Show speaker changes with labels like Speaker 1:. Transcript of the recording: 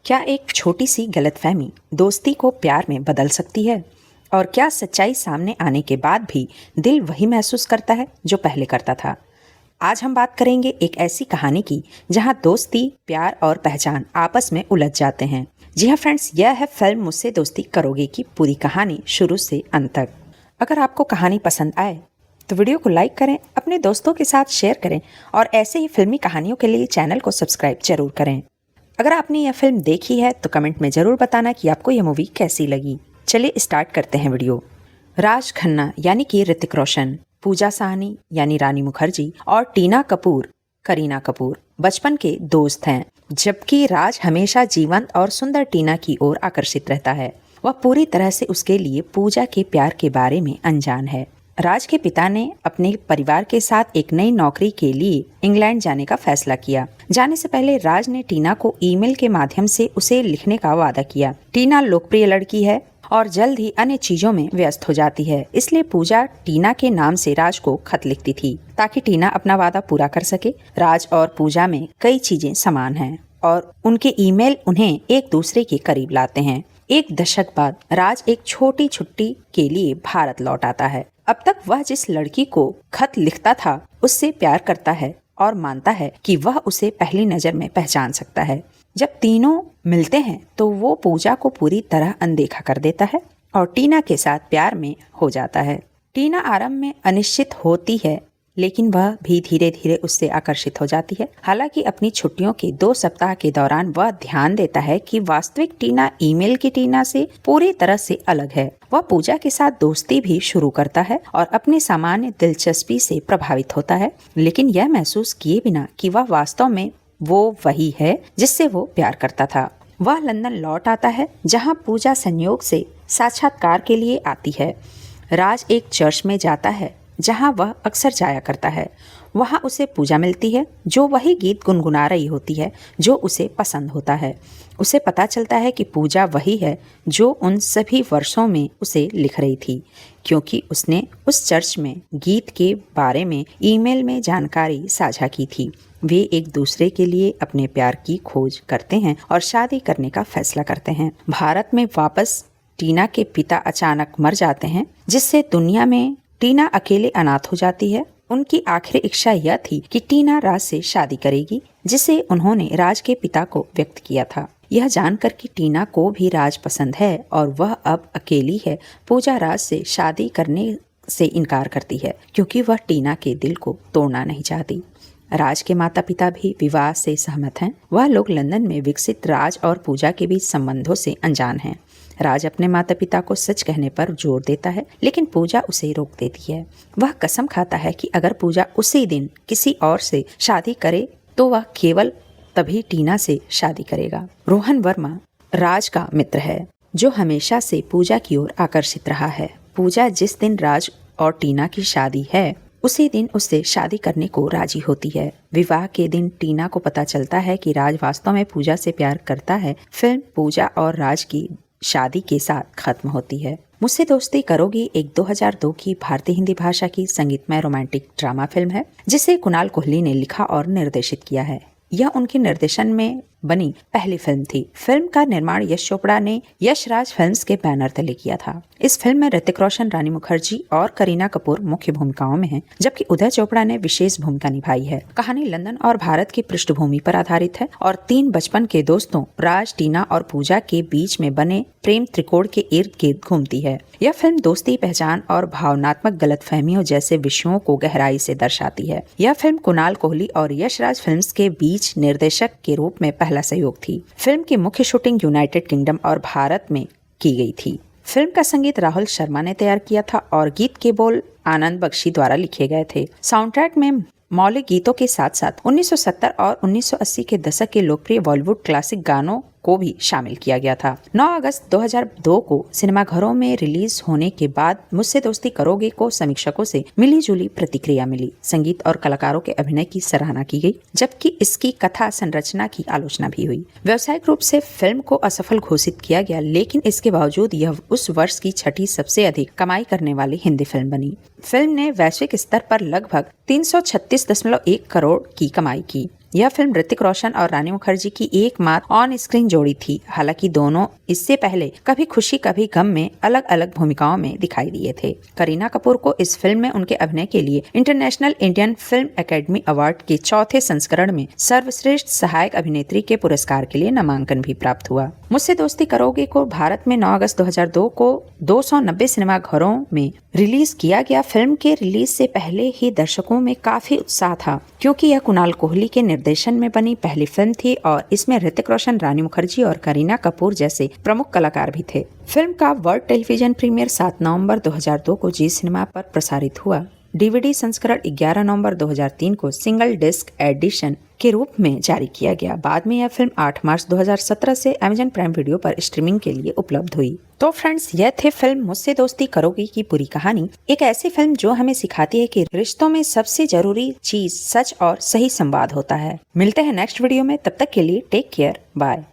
Speaker 1: क्या एक छोटी सी गलतफहमी दोस्ती को प्यार में बदल सकती है? और क्या सच्चाई सामने आने के बाद भी दिल वही महसूस करता है जो पहले करता था? आज हम बात करेंगे एक ऐसी कहानी की जहां दोस्ती, प्यार और पहचान आपस में उलझ जाते हैं। जी हाँ फ्रेंड्स, यह है फिल्म मुझसे दोस्ती करोगे की पूरी कहानी शुरू से अंत तक। अगर आपको कहानी पसंद आए तो वीडियो को लाइक करें, अपने दोस्तों के साथ शेयर करें और ऐसे ही फिल्मी कहानियों के लिए चैनल को सब्सक्राइब जरूर करें। अगर आपने यह फिल्म देखी है तो कमेंट में जरूर बताना कि आपको यह मूवी कैसी लगी। चलिए स्टार्ट करते हैं वीडियो। राज खन्ना यानी कि ऋतिक रोशन, पूजा साहनी यानी रानी मुखर्जी और टीना कपूर करीना कपूर बचपन के दोस्त हैं। जबकि राज हमेशा जीवंत और सुंदर टीना की ओर आकर्षित रहता है। वह पूरी तरह से उसके लिए पूजा के प्यार के बारे में अनजान है। राज के पिता ने अपने परिवार के साथ एक नई नौकरी के लिए इंग्लैंड जाने का फैसला किया। जाने से पहले राज ने टीना को ईमेल के माध्यम से उसे लिखने का वादा किया। टीना लोकप्रिय लड़की है और जल्द ही अन्य चीजों में व्यस्त हो जाती है, इसलिए पूजा टीना के नाम से राज को खत लिखती थी ताकि टीना अपना वादा पूरा कर सके। राज और पूजा में कई चीजें समान हैं और उनके ईमेल उन्हें एक दूसरे के करीब लाते हैं। एक दशक बाद राज एक छोटी छुट्टी के लिए भारत लौट आता है। अब तक वह जिस लड़की को खत लिखता था उससे प्यार करता है और मानता है कि वह उसे पहली नजर में पहचान सकता है। जब तीनों मिलते हैं तो वो पूजा को पूरी तरह अनदेखा कर देता है और टीना के साथ प्यार में हो जाता है। टीना आरंभ में अनिश्चित होती है, लेकिन वह भी धीरे धीरे उससे आकर्षित हो जाती है। हालांकि अपनी छुट्टियों के 2 सप्ताह के दौरान वह ध्यान देता है कि वास्तविक टीना ईमेल की टीना से पूरी तरह से अलग है। वह पूजा के साथ दोस्ती भी शुरू करता है और अपनी सामान्य दिलचस्पी से प्रभावित होता है, लेकिन यह महसूस किए बिना कि वह वास्तव में वो वही है जिससे वो प्यार करता था। वह लंदन लौट आता है जहाँ पूजा संयोग से साक्षात्कार के लिए आती है। राज एक चर्च में जाता है जहां वह अक्सर जाया करता है। वहां उसे पूजा मिलती है जो वही गीत गुनगुना रही होती है जो उसे पसंद होता है। उसे पता चलता है कि पूजा वही है जो उन सभी वर्षों में उसे लिख रही थी, क्योंकि उसने उस चर्च में गीत के बारे में ईमेल में जानकारी साझा की थी। वे एक दूसरे के लिए अपने प्यार की खोज करते हैं और शादी करने का फैसला करते हैं। भारत में वापस टीना के पिता अचानक मर जाते हैं, जिससे दुनिया में टीना अकेले अनाथ हो जाती है। उनकी आखिरी इच्छा यह थी कि टीना राज से शादी करेगी, जिसे उन्होंने राज के पिता को व्यक्त किया था। यह जानकर कि टीना को भी राज पसंद है और वह अब अकेली है, पूजा राज से शादी करने से इनकार करती है क्योंकि वह टीना के दिल को तोड़ना नहीं चाहती। राज के माता पिता भी विवाह से सहमत हैं। वह लोग लंदन में विकसित राज और पूजा के बीच संबंधों से अनजान हैं। राज अपने माता पिता को सच कहने पर जोर देता है, लेकिन पूजा उसे रोक देती है। वह कसम खाता है कि अगर पूजा उसी दिन किसी और से शादी करे तो वह केवल तभी टीना से शादी करेगा। रोहन वर्मा राज का मित्र है जो हमेशा से पूजा की ओर आकर्षित रहा है। पूजा जिस दिन राज और टीना की शादी है उसी दिन उससे शादी करने को राजी होती है। विवाह के दिन टीना को पता चलता है कि राज वास्तव में पूजा से प्यार करता है। फिल्म पूजा और राज की शादी के साथ खत्म होती है। मुझसे दोस्ती करोगी एक 2002 की भारतीय हिंदी भाषा की संगीतमय रोमांटिक ड्रामा फिल्म है जिसे कुणाल कोहली ने लिखा और निर्देशित किया है। यह उनके निर्देशन में बनी पहली फिल्म थी। फिल्म का निर्माण यश चोपड़ा ने यश राज फिल्म्स के बैनर तले किया था। इस फिल्म में ऋतिक रोशन, रानी मुखर्जी और करीना कपूर मुख्य भूमिकाओं में हैं, जबकि उदय चोपड़ा ने विशेष भूमिका निभाई है। कहानी लंदन और भारत की पृष्ठभूमि पर आधारित है और 3 बचपन के दोस्तों राज, टीना और पूजा के बीच में बने प्रेम त्रिकोण के इर्द गिर्द घूमती है। यह फिल्म दोस्ती, पहचान और भावनात्मक गलतफहमियों जैसे विषयों को गहराई से दर्शाती है। यह फिल्म कुणाल कोहली और यश राज फिल्म्स के बीच निर्देशक के रूप में पहला सहयोग थी। फिल्म की मुख्य शूटिंग यूनाइटेड किंगडम और भारत में की गई थी। फिल्म का संगीत राहुल शर्मा ने तैयार किया था और गीत के बोल आनंद बख्शी द्वारा लिखे गए थे। साउंड ट्रैक में मौलिक गीतों के साथ साथ 1970 और 1980 के दशक के लोकप्रिय बॉलीवुड क्लासिक गानों को भी शामिल किया गया था। 9 अगस्त 2002 को सिनेमाघरों में रिलीज होने के बाद मुझसे दोस्ती करोगे को समीक्षकों से मिली जुली प्रतिक्रिया मिली। संगीत और कलाकारों के अभिनय की सराहना की गई, जबकि इसकी कथा संरचना की आलोचना भी हुई। व्यावसायिक रूप से फिल्म को असफल घोषित किया गया, लेकिन इसके बावजूद यह उस वर्ष की 6ठी सबसे अधिक कमाई करने वाली हिंदी फिल्म बनी। फिल्म ने वैश्विक स्तर पर लगभग 336.1 करोड़ की कमाई की यह फिल्म ऋतिक रोशन और रानी मुखर्जी की एकमात्र ऑन स्क्रीन जोड़ी थी। हालांकि दोनों इससे पहले कभी खुशी कभी गम में अलग अलग भूमिकाओं में दिखाई दिए थे। करीना कपूर को इस फिल्म में उनके अभिनय के लिए international Indian film academy award के चौथे संस्करण में सर्वश्रेष्ठ सहायक अभिनेत्री के पुरस्कार के लिए नामांकन भी प्राप्त हुआ। मुझसे दोस्ती करोगे को भारत में 9 अगस्त 2002 को 290 सिनेमा घरों में रिलीज किया गया। फिल्म के रिलीज से पहले ही दर्शकों में काफी उत्साह था, क्योंकि यह कुणाल कोहली के निर्देशन में बनी पहली फिल्म थी और इसमें ऋतिक रोशन, रानी मुखर्जी और करीना कपूर जैसे प्रमुख कलाकार भी थे। फिल्म का वर्ल्ड टेलीविजन प्रीमियर 7 नवंबर 2002 को जी सिनेमा पर प्रसारित हुआ। डीवीडी संस्करण 11 नवंबर 2003 को सिंगल डिस्क एडिशन के रूप में जारी किया गया। बाद में यह फिल्म 8 मार्च 2017 से अमेज़न प्राइम वीडियो पर स्ट्रीमिंग के लिए उपलब्ध हुई। तो फ्रेंड्स, यह थे फिल्म मुझसे दोस्ती करोगे की पूरी कहानी। एक ऐसी फिल्म जो हमें सिखाती है कि रिश्तों में सबसे जरूरी चीज सच और सही संवाद होता है। मिलते हैं नेक्स्ट वीडियो में, तब तक के लिए टेक केयर, बाय।